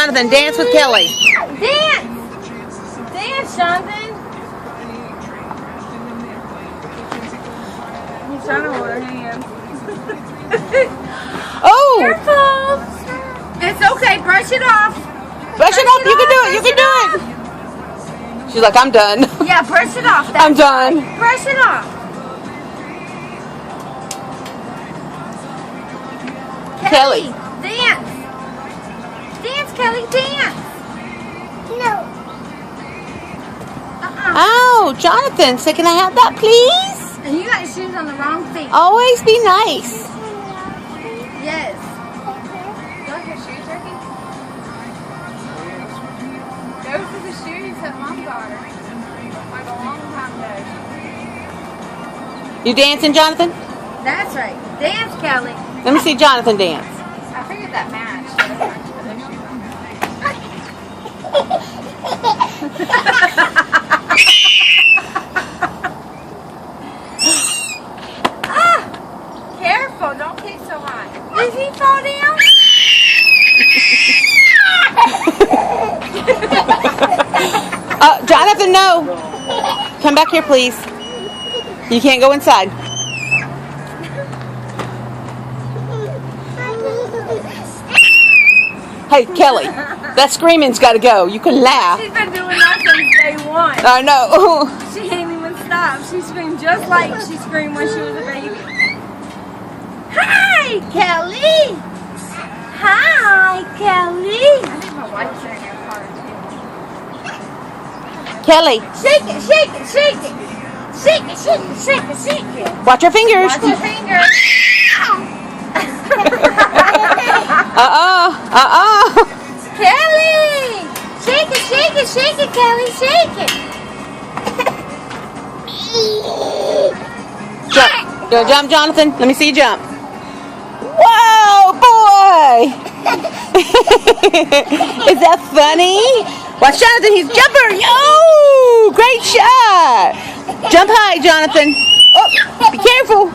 Jonathan, dance with Kelly. Dance! Dance, Jonathan! He's trying to hold her hand. Oh! Careful! It's okay, brush it off. Brush it off, you can do it, you can do it. She's like, I'm done. Yeah, brush it off. I'm done. Brush it off. Kelly. Dance. Dance, Kelly, dance. No. Oh, Jonathan, so can I have that, please? And you got your shoes on the wrong feet. Always be nice. Yes. You like your shoes, Ricky? Those are the shoes that Mom got her. Like a long time ago. You dancing, Jonathan? That's right. Dance, Kelly. Let me see Jonathan dance. I figured that matched. Careful, don't kick so high. Did he fall down? Jonathan, no. Come back here, please. You can't go inside. Hey, Kelly, that screaming's got to go. You can laugh. She's been doing that since day one. I know. She can't even stop. She screamed just like she screamed when she was a baby. Hi, Kelly. Hi, Kelly. I think my wife's in her car too. Kelly. Shake it, shake it, shake it. Shake it, shake it, shake it, shake it. Watch your fingers. Watch your fingers. Kelly! Shake it, shake it, shake it, Kelly, shake it. Jump. Go jump, Jonathan. Let me see you jump. Whoa, boy! Is that funny? Watch Jonathan, he's jumper. Oh, great shot. Jump high, Jonathan. Oh, be careful.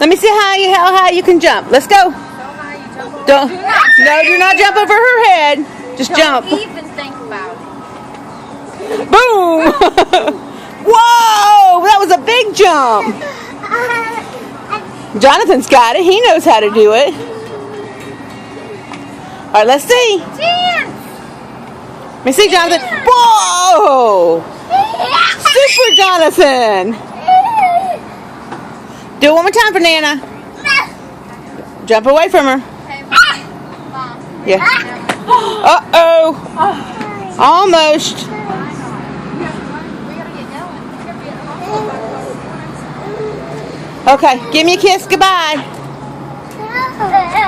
Let me see how high you can jump. Let's go. Don't. No, do not jump over her head. Just jump. Don't even think about it. Boom! Whoa! That was a big jump. Jonathan's got it. He knows how to do it. All right, let's see. Dance! Let me see, Jonathan. Whoa! Super Jonathan! Do it one more time for Nana. Jump away from her. Okay, Mom. Yeah. Uh-oh. Almost. We gotta get going. Okay, give me a kiss. Goodbye.